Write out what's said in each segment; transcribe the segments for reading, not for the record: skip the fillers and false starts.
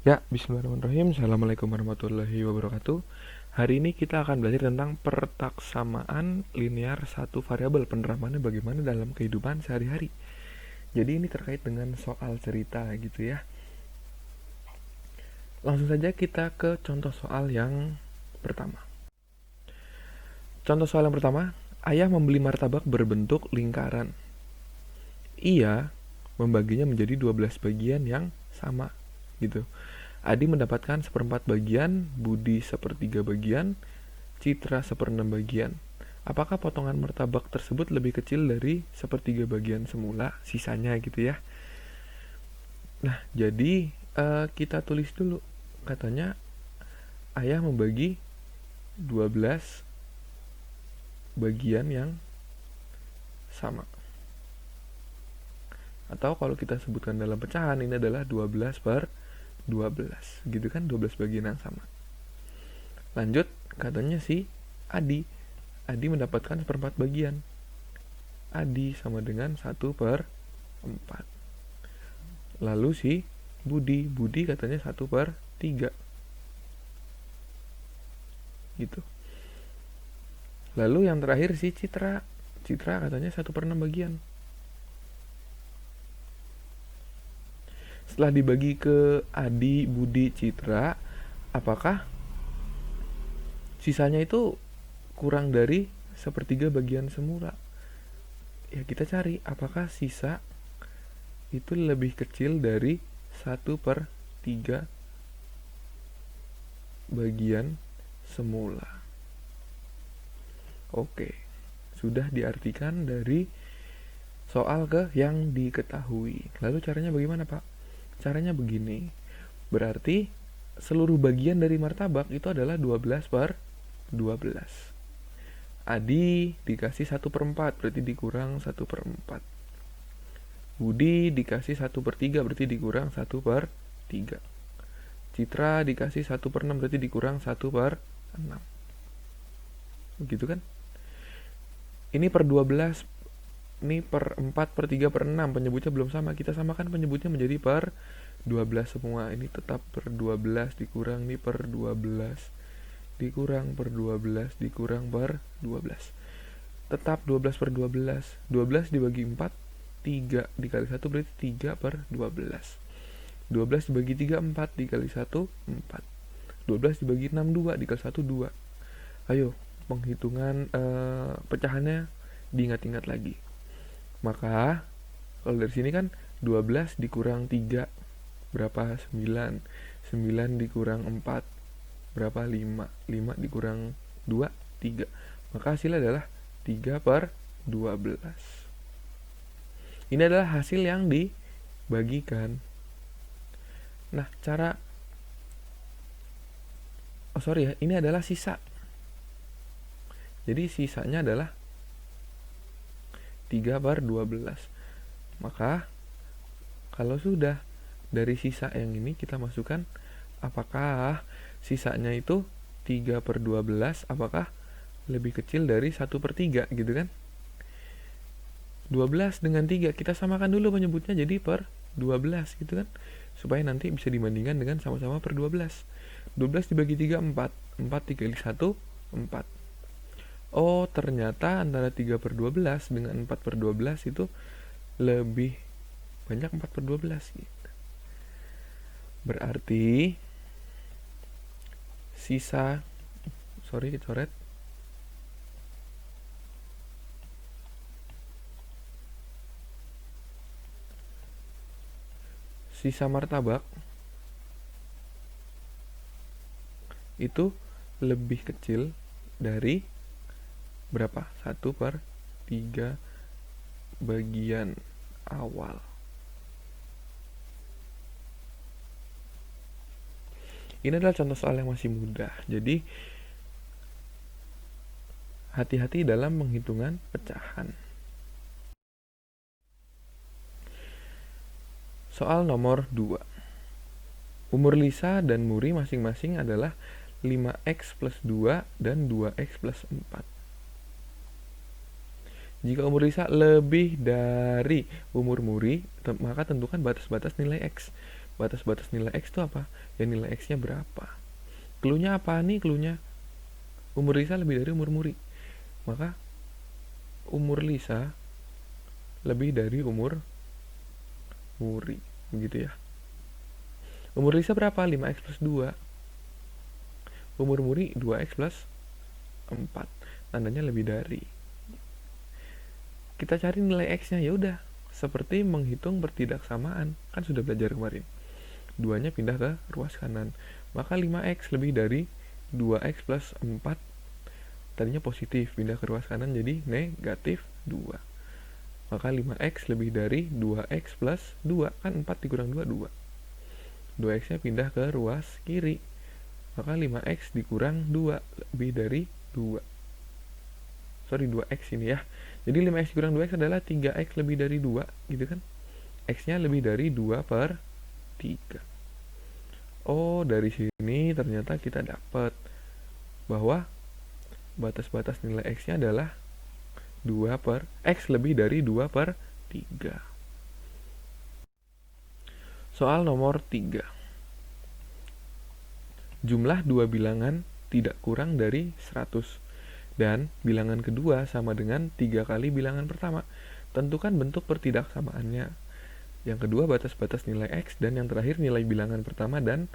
Ya, bismillahirrahmanirrahim. Assalamualaikum warahmatullahi wabarakatuh. Hari ini kita akan belajar tentang pertaksamaan linear satu variabel. Penerapannya bagaimana dalam kehidupan sehari-hari. Jadi ini terkait dengan soal cerita gitu ya. Langsung saja kita ke contoh soal yang pertama. Contoh soal yang pertama, ayah membeli martabak berbentuk lingkaran. Ia membaginya menjadi 12 bagian yang sama gitu. Adi mendapatkan seperempat bagian, Budi sepertiga bagian, Citra seperenam bagian. Apakah potongan martabak tersebut lebih kecil dari sepertiga bagian semula, sisanya gitu ya? Nah, jadi kita tulis dulu. Katanya ayah membagi 12 bagian yang sama. Atau kalau kita sebutkan dalam pecahan, ini adalah 12 per 12 gitu kan, 12 bagian yang sama. Lanjut, katanya si Adi mendapatkan seperempat bagian. Adi sama dengan 1 per 4. Lalu si Budi katanya 1 per 3 gitu. Lalu yang terakhir si Citra katanya 1 per 6 bagian. Setelah dibagi ke Adi, Budi, Citra, apakah sisanya itu kurang dari sepertiga bagian semula? Ya kita cari apakah sisa itu lebih kecil dari 1 per 3 bagian semula. Oke, sudah diartikan dari soal ke yang diketahui. Lalu caranya bagaimana, Pak? Caranya begini. Berarti seluruh bagian dari martabak itu adalah 12 per 12. Adi dikasih 1 per 4, berarti dikurang 1 per 4. Budi dikasih 1 per 3, berarti dikurang 1 per 3. Citra dikasih 1 per 6, berarti dikurang 1 per 6. Begitu kan? Ini per 12, ini per 4, per 3, per 6. Penyebutnya belum sama. Kita samakan penyebutnya menjadi per 12 semua. Ini tetap per 12 dikurang ini per 12. Dikurang per 12, dikurang per 12. Tetap 12 per 12. 12 dibagi 4, 3 dikali 1 berarti 3 per 12. 12 dibagi 3, 4 dikali 1, 4. 12 dibagi 6, 2 dikali 1, 2. Ayo, penghitungan pecahannya diingat-ingat lagi. Maka kalau dari sini kan 12 dikurang 3 berapa? 9. 9 dikurang 4 berapa? 5. 5 dikurang 2, 3. Maka hasilnya adalah 3 per 12. Ini adalah hasil yang dibagikan. Nah, ini adalah sisa. Jadi sisanya adalah 3 per 12. Maka kalau sudah dari sisa yang ini kita masukkan, apakah sisanya itu 3 per 12, apakah lebih kecil dari 1 per 3 gitu kan? 12 dengan 3 kita samakan dulu penyebutnya jadi per 12 gitu kan, supaya nanti bisa dibandingkan dengan sama-sama per 12. 12 dibagi 3, 4. 4 dikali 1, 4. Oh, ternyata antara 3 per 12 dengan 4 per 12 itu lebih banyak 4 per 12 gitu. Berarti sisa coret sisa martabak itu lebih kecil dari berapa? 1 per 3 bagian awal. Ini adalah contoh soal yang masih mudah. Jadi hati-hati dalam penghitungan pecahan. Soal nomor 2. Umur Lisa dan Muri masing-masing adalah 5x plus 2 dan 2x plus 4. Jika umur Lisa lebih dari umur Muri, maka tentukan batas-batas nilai X. Batas-batas nilai X itu apa? Ya nilai X-nya berapa. Cluenya apa nih? Cluenya umur Lisa lebih dari umur Muri. Maka umur Lisa lebih dari umur Muri. Begitu ya. Umur Lisa berapa? 5X plus 2. Umur Muri 2X plus 4. Tandanya lebih dari. Kita cari nilai X-nya, ya udah. Seperti menghitung pertidaksamaan. Kan sudah belajar kemarin. 2-nya pindah ke ruas kanan. Maka 5X lebih dari 2X plus 4. Tadinya positif, pindah ke ruas kanan jadi negatif 2. Maka 5X lebih dari 2X plus 2. Kan 4 dikurang 2, 2. 2X-nya pindah ke ruas kiri. Maka 5X dikurang 2 lebih dari 2. Sorry, 2X ini ya. Jadi 5X dikurang 2X adalah 3X lebih dari 2, gitu kan. X-nya lebih dari 2 per 3. Oh, dari sini ternyata kita dapat bahwa batas-batas nilai X-nya adalah 2 per X lebih dari 2 per 3. Soal nomor 3. Jumlah dua bilangan tidak kurang dari 100 dan bilangan kedua sama dengan 3 kali bilangan pertama. Tentukan bentuk pertidaksamaannya. Yang kedua batas-batas nilai X, dan yang terakhir nilai bilangan pertama dan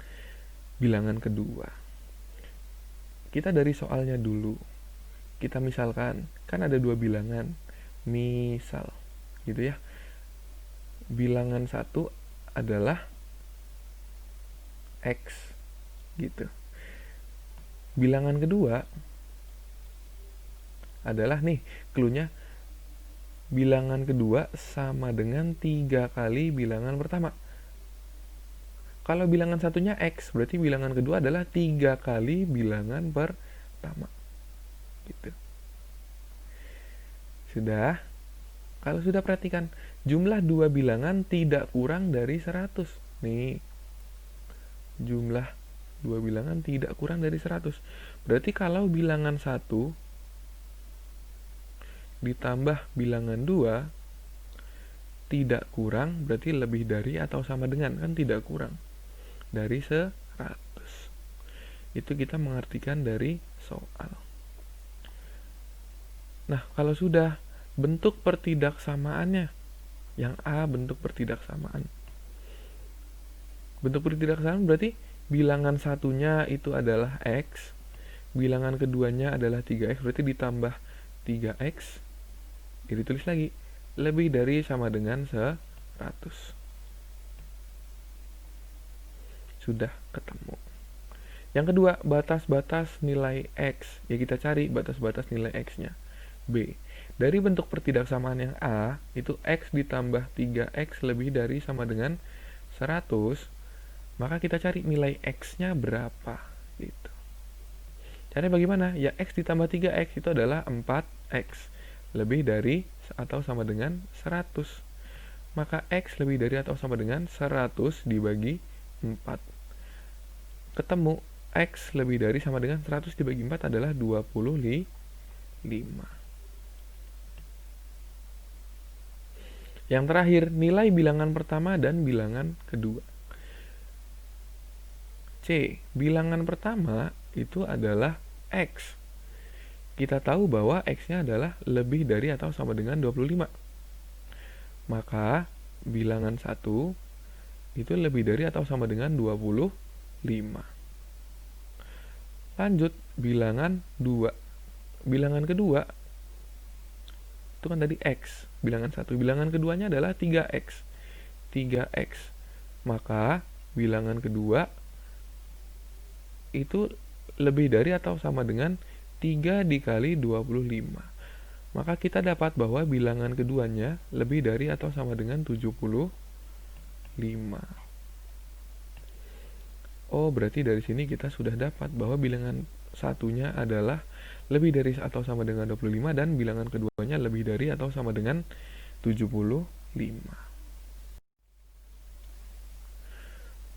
bilangan kedua. Kita dari soalnya dulu. Kita misalkan, kan ada dua bilangan. Misal, gitu ya. Bilangan satu adalah X, gitu. Bilangan kedua adalah nih, cluenya bilangan kedua sama dengan 3 kali bilangan pertama. Kalau bilangan satunya X, berarti bilangan kedua adalah 3 kali bilangan pertama. Gitu. Sudah? Kalau sudah, perhatikan, jumlah dua bilangan tidak kurang dari 100. Nih, jumlah dua bilangan tidak kurang dari 100. Berarti kalau bilangan 1 ditambah bilangan 2 tidak kurang, berarti lebih dari atau sama dengan, kan tidak kurang dari 100. Itu kita mengartikan dari soal. Nah, kalau sudah bentuk pertidaksamaannya, yang A bentuk pertidaksamaan. Bentuk pertidaksamaan berarti bilangan satunya itu adalah X, bilangan keduanya adalah 3X, berarti ditambah 3X, ditulis lagi, lebih dari sama dengan 100. Sudah ketemu. Yang kedua, batas-batas nilai X. Ya, kita cari batas-batas nilai X-nya. B. Dari bentuk pertidaksamaan yang A, itu X ditambah 3X lebih dari sama dengan 100, maka kita cari nilai X-nya berapa. Gitu. Caranya bagaimana? Ya, X ditambah 3X itu adalah 4X. Lebih dari atau sama dengan 100. Maka X lebih dari atau sama dengan 100 dibagi 4. Ketemu X lebih dari sama dengan 100 dibagi 4 adalah 25. Yang terakhir, nilai bilangan pertama dan bilangan kedua. C. Bilangan pertama itu adalah X. Kita tahu bahwa X-nya adalah lebih dari atau sama dengan 25. Maka bilangan 1 itu lebih dari atau sama dengan 25. Lanjut, bilangan 2. Bilangan kedua itu kan tadi X, bilangan 1. Bilangan keduanya adalah 3X. 3X. Maka bilangan kedua itu lebih dari atau sama dengan 3 dikali 25. Maka kita dapat bahwa bilangan keduanya lebih dari atau sama dengan 75. Oh, berarti dari sini kita sudah dapat bahwa bilangan satunya adalah lebih dari atau sama dengan 25 dan bilangan keduanya lebih dari atau sama dengan 75.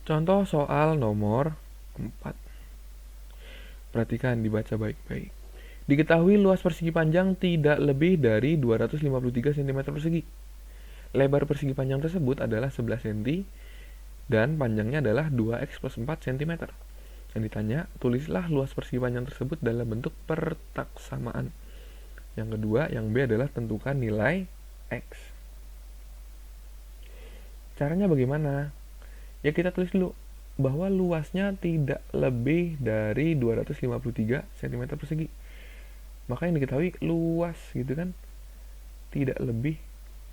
Contoh soal nomor 4. Perhatikan, dibaca baik-baik. Diketahui luas persegi panjang tidak lebih dari 253 cm persegi. Lebar persegi panjang tersebut adalah 11 cm dan panjangnya adalah 2x plus 4 cm. Yang ditanya, tulislah luas persegi panjang tersebut dalam bentuk pertaksamaan. Yang kedua, yang B adalah tentukan nilai X. Caranya bagaimana? Ya kita tulis dulu bahwa luasnya tidak lebih dari 253 cm persegi. Maka yang diketahui luas gitu kan, tidak lebih,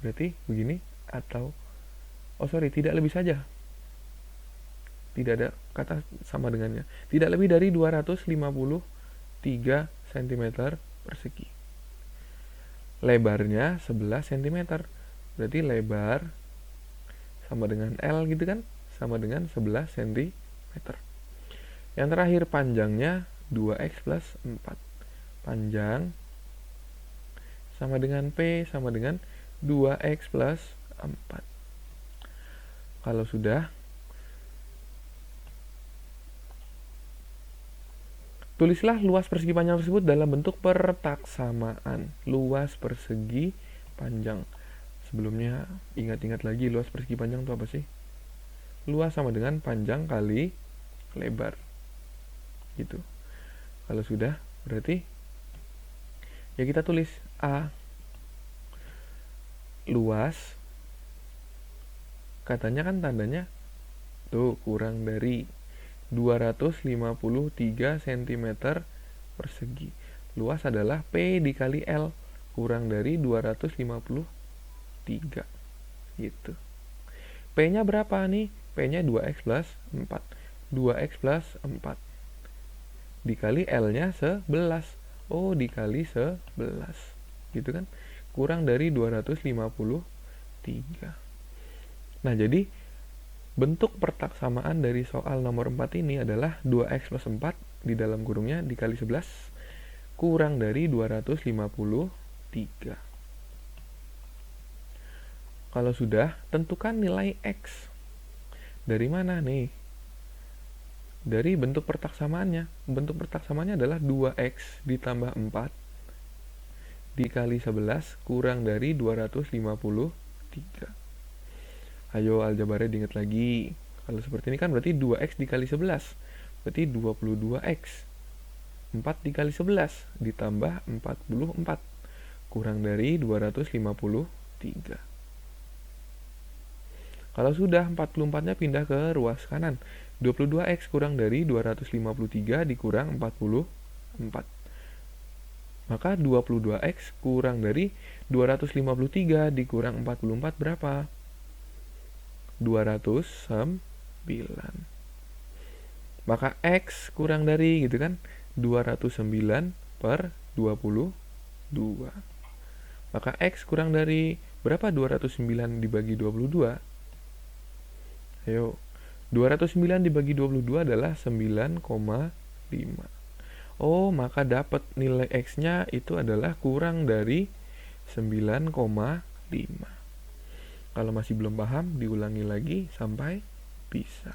berarti begini, atau tidak lebih saja, tidak ada kata sama dengannya, tidak lebih dari 253 cm persegi. Lebarnya 11 cm, berarti lebar sama dengan L gitu kan, sama dengan 11 cm. Yang terakhir panjangnya 2x plus 4. Panjang sama dengan P sama dengan 2x plus 4. Kalau sudah, tulislah luas persegi panjang tersebut dalam bentuk pertaksamaan. Luas persegi panjang. Sebelumnya ingat-ingat lagi, luas persegi panjang itu apa sih? Luas sama dengan panjang kali lebar. Gitu. Kalau sudah, berarti ya kita tulis A. Luas, katanya kan tandanya tuh kurang dari 253 cm persegi. Luas adalah P dikali L, kurang dari 253 gitu. P-nya berapa nih? P-nya 2x plus 4. 2x plus 4 dikali L-nya 11. Oh, dikali 11 gitu kan, kurang dari 253. Nah, jadi bentuk pertaksamaan dari soal nomor 4 ini adalah 2x plus 4 di dalam kurungnya dikali 11 kurang dari 253. Kalau sudah, tentukan nilai X. Dari mana nih? Dari bentuk pertaksamaannya. Bentuk pertaksamaannya adalah 2x ditambah 4 dikali 11 kurang dari 253. Ayo aljabarnya diingat lagi. Kalau seperti ini kan berarti 2x dikali 11. Berarti 22x. 4 dikali 11 ditambah 44 kurang dari 253. Kalau sudah, 44-nya pindah ke ruas kanan. 22x kurang dari 253 dikurang 44. Maka 22x kurang dari 253 dikurang 44 berapa? 209. Maka X kurang dari gitu kan, 209 per 22. Maka X kurang dari berapa? 209 dibagi 22. Ayo, 209 dibagi 22 adalah 9,5. Oh, maka dapat nilai X-nya itu adalah kurang dari 9,5. Kalau masih belum paham, diulangi lagi sampai bisa.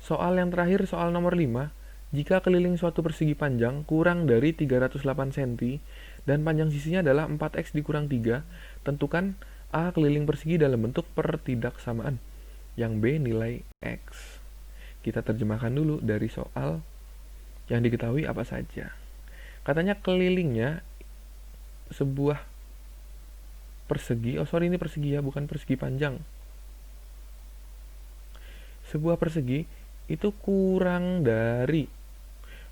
Soal yang terakhir, soal nomor 5. Jika keliling suatu persegi panjang kurang dari 308 cm dan panjang sisinya adalah 4x dikurang 3, tentukan A keliling persegi dalam bentuk pertidaksamaan, yang B nilai X. Kita terjemahkan dulu dari soal yang diketahui apa saja. Katanya kelilingnya sebuah persegi, ini persegi ya, bukan persegi panjang. Sebuah persegi itu kurang dari,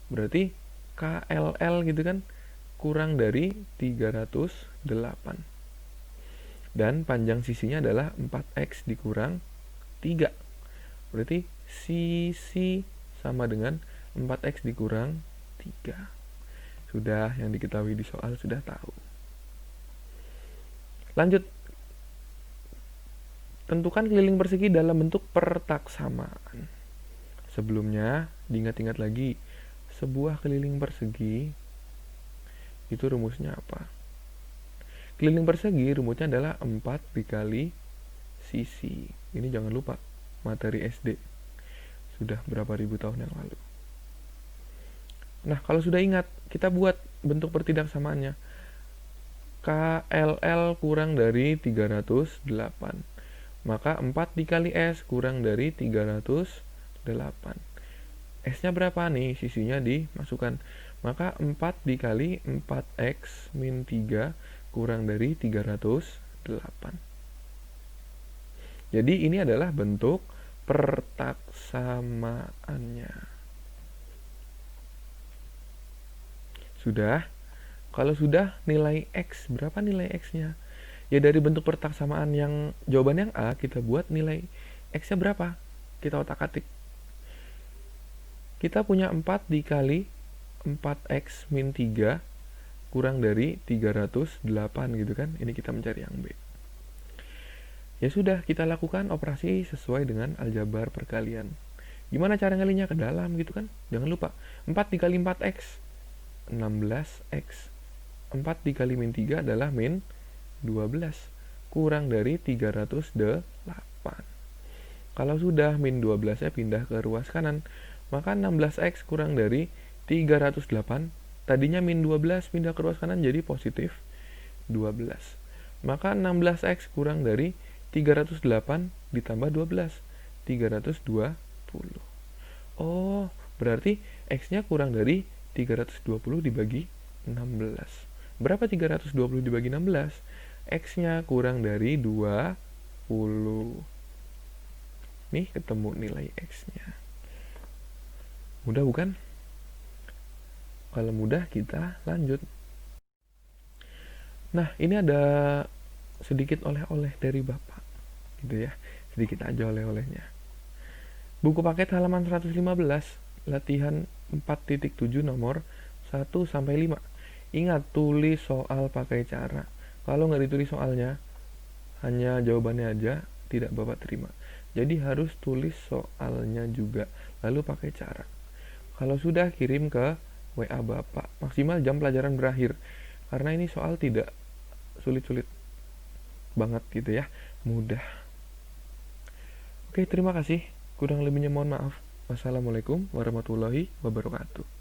berarti KLL gitu kan, kurang dari 308. Dan panjang sisinya adalah 4x dikurang 3. Berarti sisi sama dengan 4x dikurang 3. Sudah, yang diketahui di soal sudah tahu. Lanjut. Tentukan keliling persegi dalam bentuk pertaksamaan. Sebelumnya, diingat-ingat lagi, sebuah keliling persegi itu rumusnya apa? Keliling persegi rumusnya adalah 4 dikali sisi. Ini jangan lupa, materi SD. Sudah berapa ribu tahun yang lalu. Nah, kalau sudah ingat, kita buat bentuk pertidaksamaannya. KLL kurang dari 308. Maka 4 dikali S kurang dari 308. S-nya berapa nih? Sisinya dimasukkan. Maka 4 dikali 4X min 3 kurang dari 308. Jadi ini adalah bentuk pertaksamaannya. Sudah? Kalau sudah, nilai X. Berapa nilai X-nya? Ya dari bentuk pertaksamaan yang jawaban yang A, kita buat nilai X-nya berapa? Kita otak-atik. Kita punya 4 dikali 4X min 3 kurang dari 308 gitu kan. Ini kita mencari yang B. Ya sudah, kita lakukan operasi sesuai dengan aljabar perkalian. Gimana cara ngalinya ke dalam gitu kan? Jangan lupa, 4 dikali 4X, 16X. 4 dikali min 3 adalah min 12. Kurang dari 308. Kalau sudah, min 12-nya pindah ke ruas kanan. Maka 16X kurang dari 308. Tadinya min 12 pindah ke ruas kanan jadi positif 12. Maka 16X kurang dari 308 ditambah 12, 320. Oh, berarti X-nya kurang dari 320 dibagi 16. Berapa 320 dibagi 16? X-nya kurang dari 20. Nih, ketemu nilai X-nya. Mudah bukan? Kalau mudah, kita lanjut. Nah, ini ada sedikit oleh-oleh dari Bapak. Gitu ya, sedikit aja oleh-olehnya. Buku paket halaman 115, latihan 4.7 nomor 1-5. Ingat, tulis soal pakai cara. Kalau nggak ditulis soalnya, hanya jawabannya aja, tidak Bapak terima. Jadi harus tulis soalnya juga, lalu pakai cara. Kalau sudah, kirim ke WA Bapak. Maksimal jam pelajaran berakhir. Karena ini soal tidak sulit-sulit banget gitu ya, mudah. Oke, terima kasih. Kurang lebihnya mohon maaf. Wassalamualaikum warahmatullahi wabarakatuh.